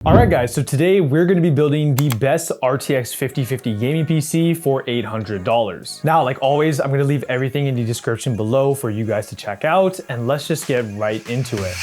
Alright guys, so today we're going to be building the best RTX 5050 gaming PC for $800. Now, like always, I'm going to leave everything in the description below for you guys to check out, and let's just get right into it.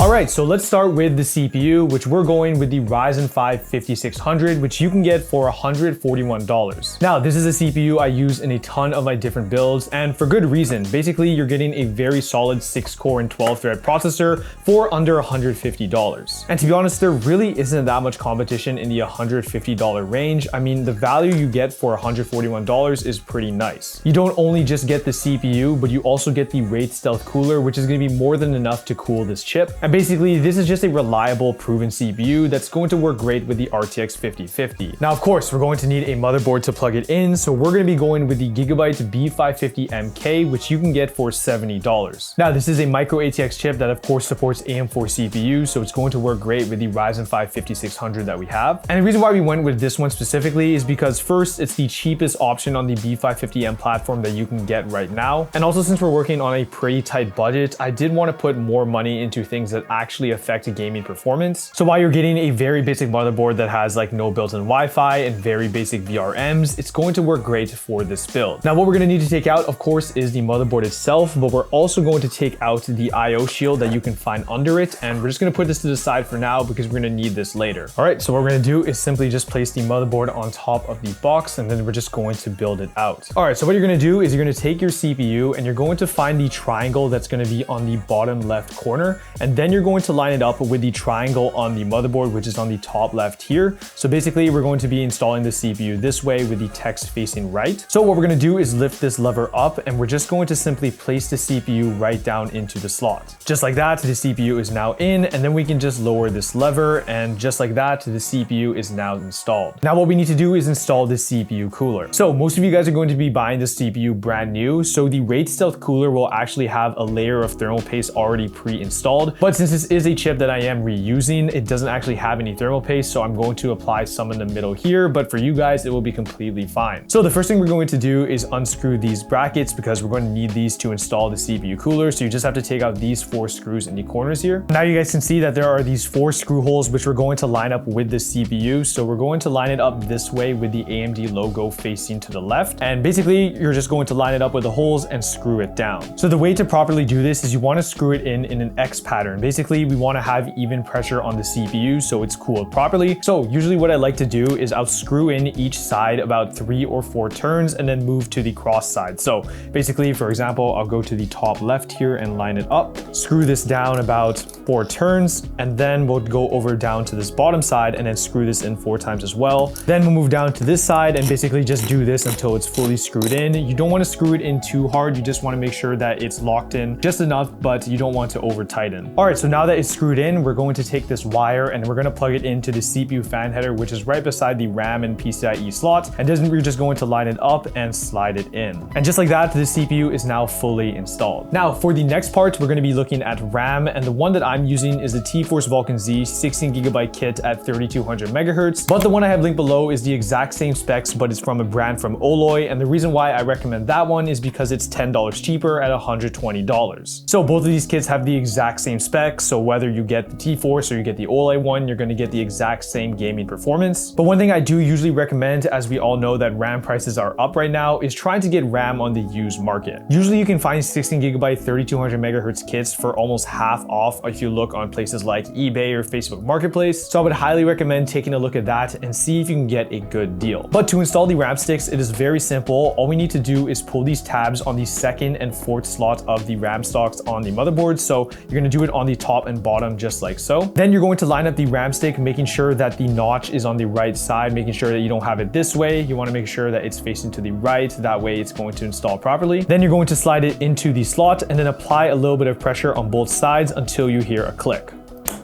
Alright, so let's start with the CPU, which we're going with the Ryzen 5 5600, which you can get for $141. Now, this is a CPU I use in a ton of my different builds, and for good reason. Basically, you're getting a very solid 6-core and 12-thread processor for under $150. And to be honest, there really isn't that much competition in the $150 range. I mean, the value you get for $141 is pretty nice. You don't only just get the CPU, but you also get the Wraith Stealth cooler, which is going to be more than enough to cool this chip. And basically, this is just a reliable, proven CPU that's going to work great with the RTX 5050. Now, of course, we're going to need a motherboard to plug it in, so we're going to be going with the Gigabyte B550MK, which you can get for $70. Now, this is a micro ATX chip that, of course, supports AM4 CPU, so it's going to work great with the Ryzen 5 5600 that we have. And the reason why we went with this one specifically is because, first, it's the cheapest option on the B550M platform that you can get right now. And also, since we're working on a pretty tight budget, I did want to put more money into things that actually affect gaming performance. So while you're getting a very basic motherboard that has like no built-in Wi-Fi and very basic VRMs, it's going to work great for this build. Now, what we're going to need to take out, of course, is the motherboard itself, but we're also going to take out the IO shield that you can find under it, and we're just going to put this to the side for now because we're going to need this later. All right, so what we're going to do is simply just place the motherboard on top of the box, and then we're just going to build it out. All right, so what you're going to do is you're going to take your CPU and you're going to find the triangle that's going to be on the bottom left corner, and then you're going to line it up with the triangle on the motherboard, which is on the top left here. So basically, we're going to be installing the CPU this way with the text facing right. So what we're going to do is lift this lever up, and we're just going to simply place the CPU right down into the slot. Just like that, the CPU is now in, and then we can just lower this lever, and just like that, the CPU is now installed. Now what we need to do is install the CPU cooler. So most of you guys are going to be buying the CPU brand new, so the Wraith Stealth cooler will actually have a layer of thermal paste already pre-installed, but since this is a chip that I am reusing, it doesn't actually have any thermal paste, so I'm going to apply some in the middle here, but for you guys, it will be completely fine. So the first thing we're going to do is unscrew these brackets because we're going to need these to install the CPU cooler, so you just have to take out these 4 screws in the corners here. Now you guys can see that there are these 4 screw holes which we're going to line up with the CPU, so we're going to line it up this way with the AMD logo facing to the left, and basically you're just going to line it up with the holes and screw it down. So the way to properly do this is you want to screw it in an X pattern. Basically, we want to have even pressure on the CPU so it's cooled properly. So usually what I like to do is I'll screw in each side about 3 or 4 turns and then move to the cross side. So basically, for example, I'll go to the top left here and line it up, screw this down about 4 turns, and then we'll go over down to this bottom side and then screw this in 4 times as well. Then we'll move down to this side and basically just do this until it's fully screwed in. You don't want to screw it in too hard. You just want to make sure that it's locked in just enough, but you don't want to over tighten. All right, so now that it's screwed in, we're going to take this wire and we're going to plug it into the CPU fan header, which is right beside the RAM and PCIe slot, and then we're just going to line it up and slide it in. And just like that, the CPU is now fully installed. Now for the next part, we're going to be looking at RAM, and the one that I'm using is the T-Force Vulcan Z 16GB kit at 3200 MHz, but the one I have linked below is the exact same specs, but it's from a brand from OLOy, and the reason why I recommend that one is because it's $10 cheaper at $120. So both of these kits have the exact same specs, so whether you get the T-Force or you get the OLOy one, you're going to get the exact same gaming performance. But one thing I do usually recommend, as we all know that RAM prices are up right now, is trying to get RAM on the used market. Usually you can find 16GB 3200 MHz kits for almost half off if you look on places like eBay or Facebook Marketplace. So I would highly recommend taking a look at that and see if you can get a good deal. But to install the RAM sticks, it is very simple. All we need to do is pull these tabs on the 2nd and 4th slot of the RAM stocks on the motherboard. So you're going to do it on the top and bottom just like so. Then you're going to line up the RAM stick, making sure that the notch is on the right side, making sure that you don't have it this way. You want to make sure that it's facing to the right. That way it's going to install properly. Then you're going to slide it into the slot and then apply a little bit of pressure on both sides until you hear a click.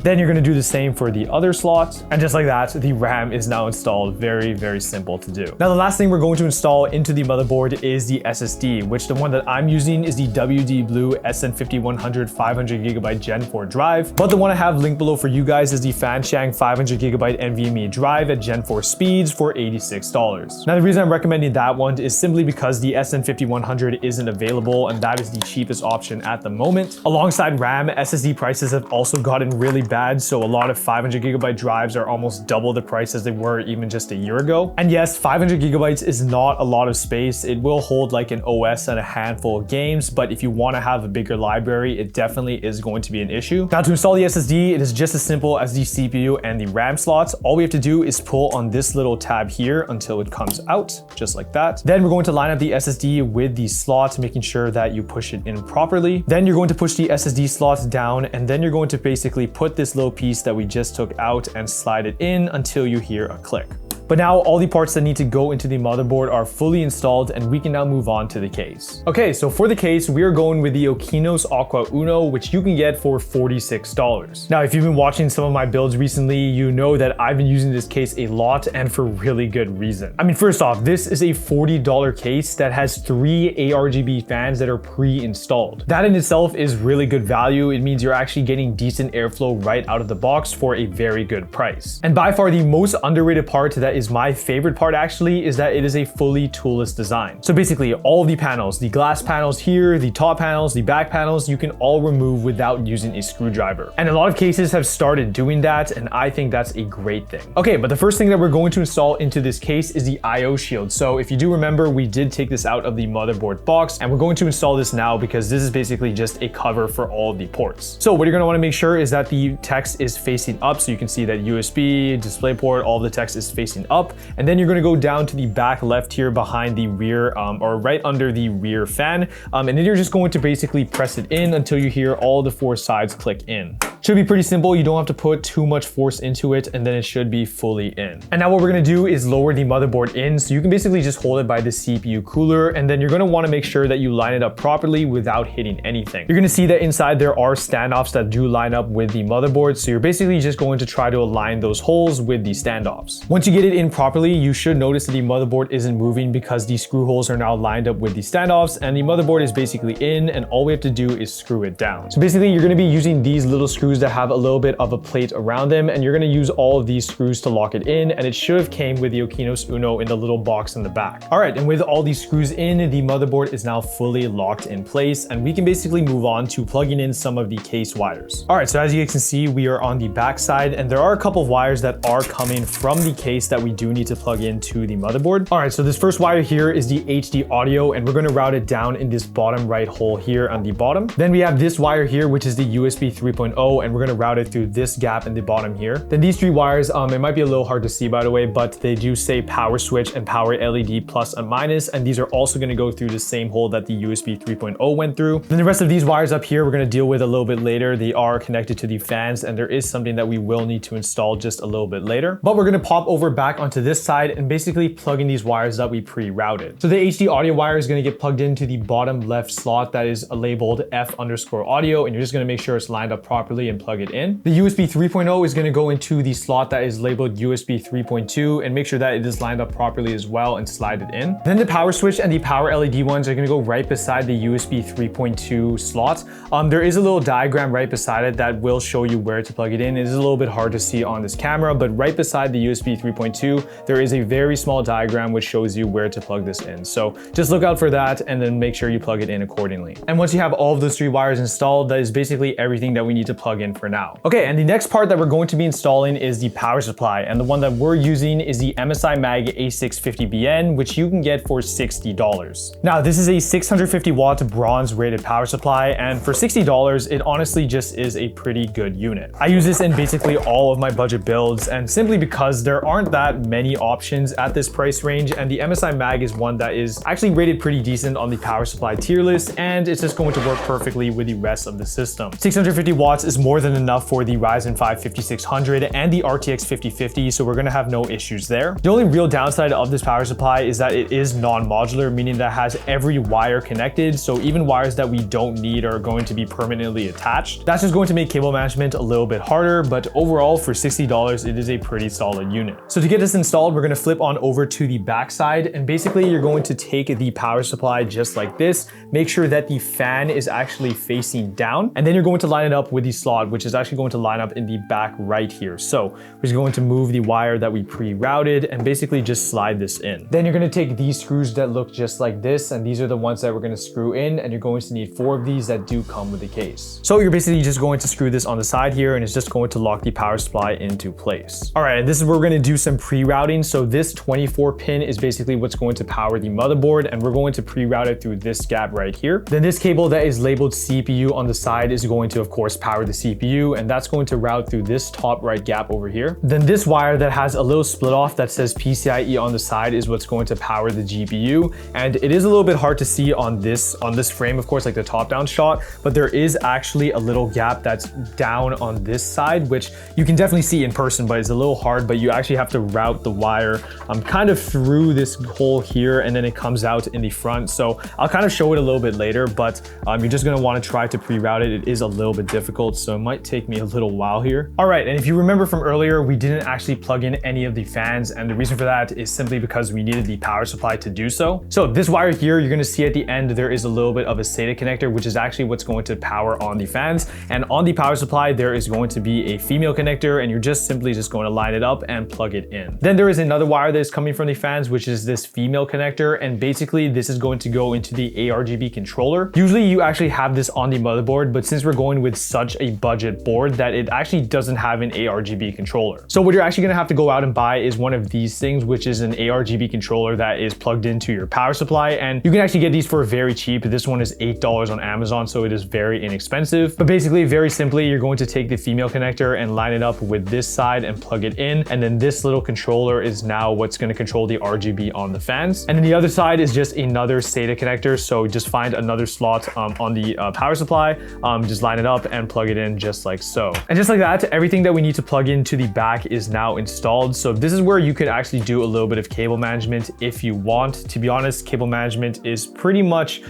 Then you're gonna do the same for the other slot. And just like that, the RAM is now installed. Very, very simple to do. Now, the last thing we're going to install into the motherboard is the SSD, which the one that I'm using is the WD Blue SN5100 500GB Gen 4 drive. But the one I have linked below for you guys is the Fanxiang 500GB NVMe drive at Gen 4 speeds for $86. Now, the reason I'm recommending that one is simply because the SN5100 isn't available, and that is the cheapest option at the moment. Alongside RAM, SSD prices have also gotten really bad, so a lot of 500GB drives are almost double the price as they were even just a year ago. And yes, 500GB is not a lot of space. It will hold like an OS and a handful of games, but if you want to have a bigger library, it definitely is going to be an issue. Now, to install the SSD, it is just as simple as the CPU and the RAM slots. All we have to do is pull on this little tab here until it comes out, just like that. Then we're going to line up the SSD with the slot, making sure that you push it in properly. Then you're going to push the SSD slot down, and then you're going to basically put this little piece that we just took out and slide it in until you hear a click. But now all the parts that need to go into the motherboard are fully installed, and we can now move on to the case. Okay, so for the case, we are going with the Okinos Aqua Uno, which you can get for $46. Now, if you've been watching some of my builds recently, you know that I've been using this case a lot, and for really good reason. I mean, first off, this is a $40 case that has 3 ARGB fans that are pre-installed. That in itself is really good value. It means you're actually getting decent airflow right out of the box for a very good price. And by far the most underrated part that is my favorite part actually is that it is a fully toolless design. So basically all of the panels, the glass panels here, the top panels, the back panels, you can all remove without using a screwdriver. And a lot of cases have started doing that, and I think that's a great thing. Okay, but the first thing that we're going to install into this case is the IO shield. So if you do remember, we did take this out of the motherboard box, and we're going to install this now because this is basically just a cover for all of the ports. So what you're gonna wanna make sure is that the text is facing up, so you can see that USB, DisplayPort, all of the text is facing up, and then you're going to go down to the back left here behind the rear or right under the rear fan, and then you're just going to basically press it in until you hear all the 4 sides click in. Should be pretty simple. You don't have to put too much force into it, and then it should be fully in. And now what we're going to do is lower the motherboard in, so you can basically just hold it by the CPU cooler, and then you're going to want to make sure that you line it up properly without hitting anything. You're going to see that inside there are standoffs that do line up with the motherboard, so you're basically just going to try to align those holes with the standoffs. Once you get it in properly, you should notice that the motherboard isn't moving because the screw holes are now lined up with the standoffs, and the motherboard is basically in, and all we have to do is screw it down. So basically you're going to be using these little screws that have a little bit of a plate around them, and you're going to use all of these screws to lock it in, and it should have came with the Okinos Uno in the little box in the back. All right, and with all these screws in, the motherboard is now fully locked in place, and we can basically move on to plugging in some of the case wires. All right, so as you guys can see, we are on the back side, and there are a couple of wires that are coming from the case that we do need to plug into the motherboard. All right, so this first wire here is the HD audio, and we're going to route it down in this bottom right hole here on the bottom. Then we have this wire here, which is the USB 3.0, and we're going to route it through this gap in the bottom here. Then these 3 wires, it might be a little hard to see by the way, but they do say power switch and power LED plus and minus, and these are also going to go through the same hole that the USB 3.0 went through. Then the rest of these wires up here, we're going to deal with a little bit later. They are connected to the fans, and there is something that we will need to install just a little bit later. But we're going to pop over back onto this side and basically plug in these wires that we pre-routed. So the HD audio wire is going to get plugged into the bottom left slot that is labeled F_audio, and you're just going to make sure it's lined up properly and plug it in. The USB 3.0 is going to go into the slot that is labeled USB 3.2, and make sure that it is lined up properly as well and slide it in. Then the power switch and the power LED ones are going to go right beside the USB 3.2 slot. There is a little diagram right beside it that will show you where to plug it in. It is a little bit hard to see on this camera, but right beside the USB 3.2, there is a very small diagram which shows you where to plug this in. So just look out for that, and then make sure you plug it in accordingly. And once you have all of those 3 wires installed, that is basically everything that we need to plug in for now. Okay, and the next part that we're going to be installing is the power supply, and the one that we're using is the MSI Mag A650BN, which you can get for $60. Now, this is a 650 watt bronze rated power supply, and for $60, it honestly just is a pretty good unit. I use this in basically all of my budget builds, and simply because there aren't that many options at this price range, and the MSI Mag is one that is actually rated pretty decent on the power supply tier list, and it's just going to work perfectly with the rest of the system. 650 watts is more more than enough for the Ryzen 5 5600 and the RTX 5050, so we're gonna have no issues there. The only real downside of this power supply is that it is non-modular, meaning that it has every wire connected, so even wires that we don't need are going to be permanently attached. That's just going to make cable management a little bit harder, but overall for $60, it is a pretty solid unit. So to get this installed, we're gonna flip on over to the back side, and basically you're going to take the power supply just like this, make sure that the fan is actually facing down, and then you're going to line it up with the slot, which is actually going to line up in the back right here. So we're just going to move the wire that we pre-routed and basically just slide this in. Then you're going to take these screws that look just like this, and these are the ones that we're going to screw in, and you're going to need 4 of these that do come with the case. So you're basically just going to screw this on the side here, and it's just going to lock the power supply into place. All right, and this is where we're going to do some pre-routing. So this 24 pin is basically what's going to power the motherboard, and we're going to pre-route it through this gap right here. Then this cable that is labeled CPU on the side is going to, of course, power the CPU, and that's going to route through this top right gap over here. Then this wire that has a little split off that says PCIe on the side is what's going to power the GPU, and it is a little bit hard to see on this frame, of course, like the top-down shot, but there is actually a little gap that's down on this side, which you can definitely see in person, but it's a little hard, but you actually have to route the wire kind of through this hole here, and then it comes out in the front. So I'll kind of show it a little bit later, but you're just going to want to try to pre-route it. It is a little bit difficult, so it might take me a little while here. All right, and if you remember from earlier, we didn't actually plug in any of the fans, and the reason for that is simply because we needed the power supply to do so. So this wire here, you're going to see at the end, there is a little bit of a SATA connector, which is actually what's going to power on the fans. And on the power supply, there is going to be a female connector, and you're just simply going to line it up and plug it in. Then there is another wire that is coming from the fans, which is this female connector, and basically this is going to go into the ARGB controller. Usually you actually have this on the motherboard, but since we're going with such a budget board that it actually doesn't have an ARGB controller. So what you're actually going to have to go out and buy is one of these things, which is an ARGB controller that is plugged into your power supply, and you can actually get these for very cheap. This one is $8 on Amazon, so it is very inexpensive. But basically, very simply, you're going to take the female connector and line it up with this side and plug it in, and then this little controller is now what's going to control the RGB on the fans. And then the other side is just another SATA connector, so just find another slot on the power supply, just line it up and plug it in just like so. And just like that, everything that we need to plug into the back is now installed. So this is where you could actually do a little bit of cable management if you want. To be honest, cable management is pretty much,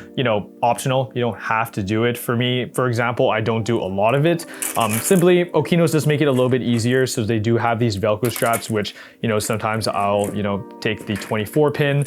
optional. You don't have to do it. For me, for example, I don't do a lot of it. Simply, Okinos just make it a little bit easier. So they do have these Velcro straps, which, sometimes I'll, take the 24 pin,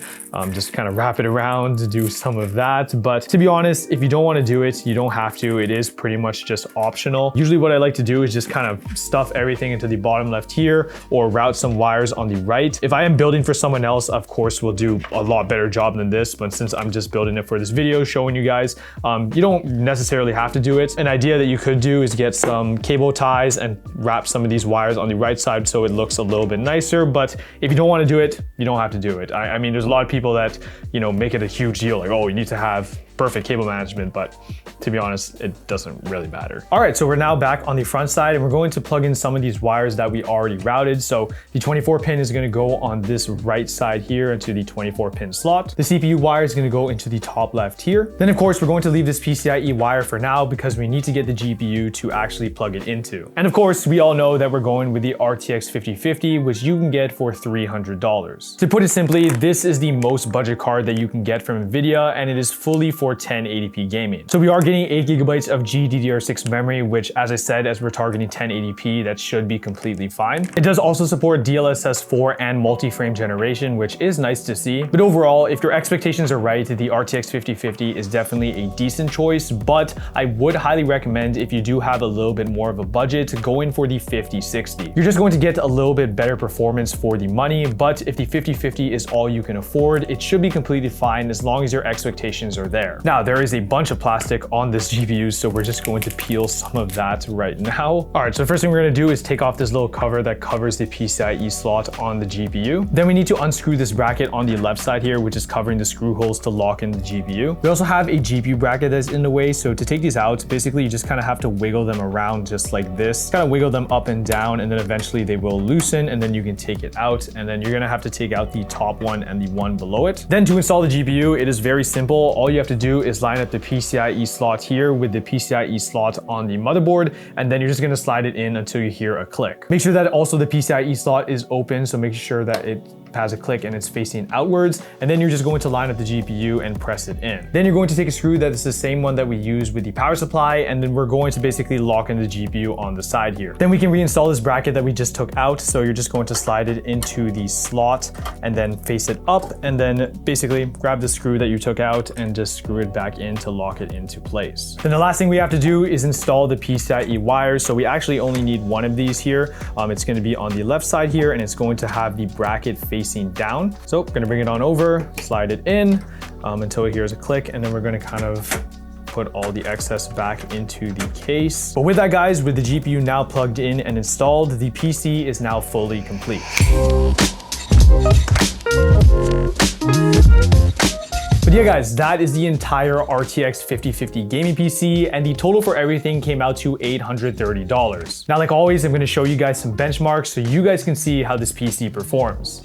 just kind of wrap it around to do some of that. But to be honest, if you don't want to do it, you don't have to. It is pretty much just optional. Usually what I like to do is just kind of stuff everything into the bottom left here, or route some wires on the right. If I am building for someone else, of course, we'll do a lot better job than this. But since I'm just building it for this video, showing you guys, you don't necessarily have to do it. An idea that you could do is get some cable ties and wrap some of these wires on the right side so it looks a little bit nicer. But if you don't want to do it, you don't have to do it. I mean, there's a lot of people that, make it a huge deal, like, oh, you need to have perfect cable management, but to be honest, it doesn't really matter. All right, so we're now back on the front side, and we're going to plug in some of these wires that we already routed. So the 24 pin is going to go on this right side here into the 24 pin slot. The CPU wire is going to go into the top left here. Then of course, we're going to leave this PCIe wire for now because we need to get the GPU to actually plug it into. And of course, we all know that we're going with the RTX 5050, which you can get for $300. To put it simply, this is the most budget card that you can get from NVIDIA, and it is fully for 1080p gaming. So we are getting 8 gigabytes of GDDR6 memory, which, as I said, as we're targeting 1080p, that should be completely fine. It does also support DLSS 4 and multi-frame generation, which is nice to see. But overall, if your expectations are right, the RTX 5050 is definitely a decent choice, but I would highly recommend, if you do have a little bit more of a budget, to go in for the 5060. You're just going to get a little bit better performance for the money, but if the 5050 is all you can afford, it should be completely fine as long as your expectations are there. Now, there is a bunch of plastic on this GPU, so we're just going to peel some of that right now. All right, so the first thing we're going to do is take off this little cover that covers the PCIe slot on the GPU. Then we need to unscrew this bracket on the left side here, which is covering the screw holes to lock in the GPU. We also have a GPU bracket that's in the way, so to take these out, basically you just kind of have to wiggle them around just like this. Kind of wiggle them up and down, and then eventually they will loosen, and then you can take it out, and then you're going to have to take out the top one and the one below it. Then to install the GPU, it is very simple. All you have to do do is line up the PCIe slot here with the PCIe slot on the motherboard, and then you're just gonna slide it in until you hear a click. Make sure that also the PCIe slot is open, so make sure that it has a click and it's facing outwards, and then you're just going to line up the GPU and press it in. Then you're going to take a screw that is the same one that we use with the power supply, and then we're going to basically lock in the GPU on the side here. Then we can reinstall this bracket that we just took out, so you're just going to slide it into the slot and then face it up, and then basically grab the screw that you took out and just screw it back in to lock it into place. Then the last thing we have to do is install the PCIe wires. So we actually only need one of these here. It's going to be on the left side here, and it's going to have the bracket facing down. So I'm going to bring it on over, slide it in until it hears a click, and then we're going to kind of put all the excess back into the case. But with that, guys, with the GPU now plugged in and installed, the PC is now fully complete. But yeah, guys, that is the entire RTX 5050 gaming PC, and the total for everything came out to $830. Now, like always, I'm going to show you guys some benchmarks so you guys can see how this PC performs.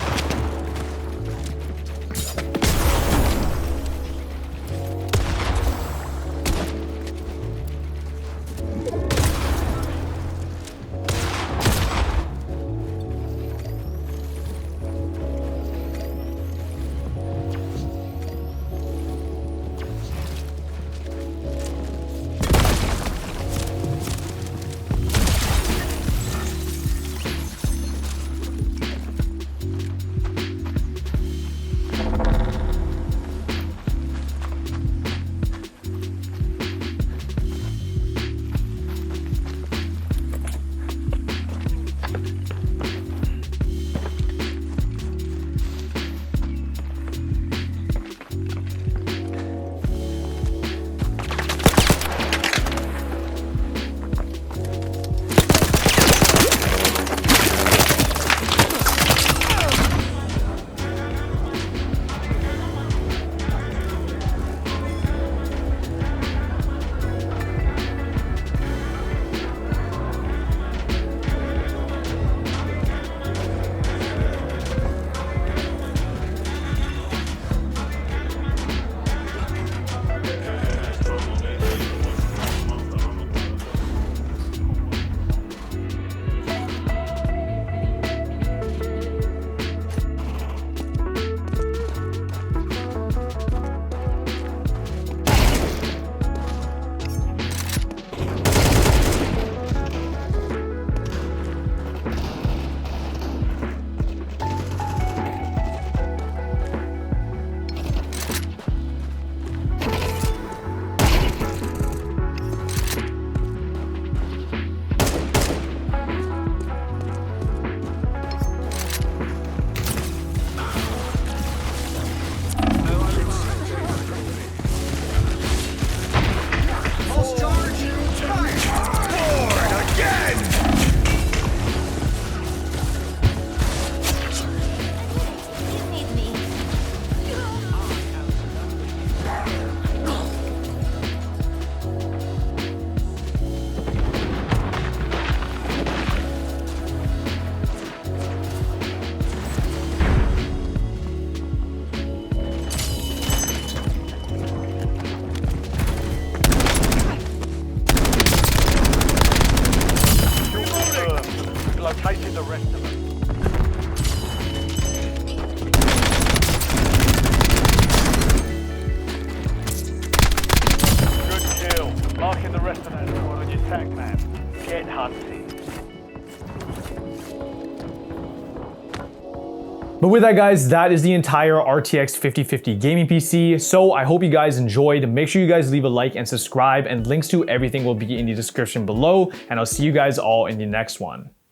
Located the rest of them. Good kill. Marking the rest of that squad on your tac map. Get hunting. But with that, guys, that is the entire RTX 5050 gaming PC. So I hope you guys enjoyed. Make sure you guys leave a like and subscribe, and links to everything will be in the description below. And I'll see you guys all in the next one.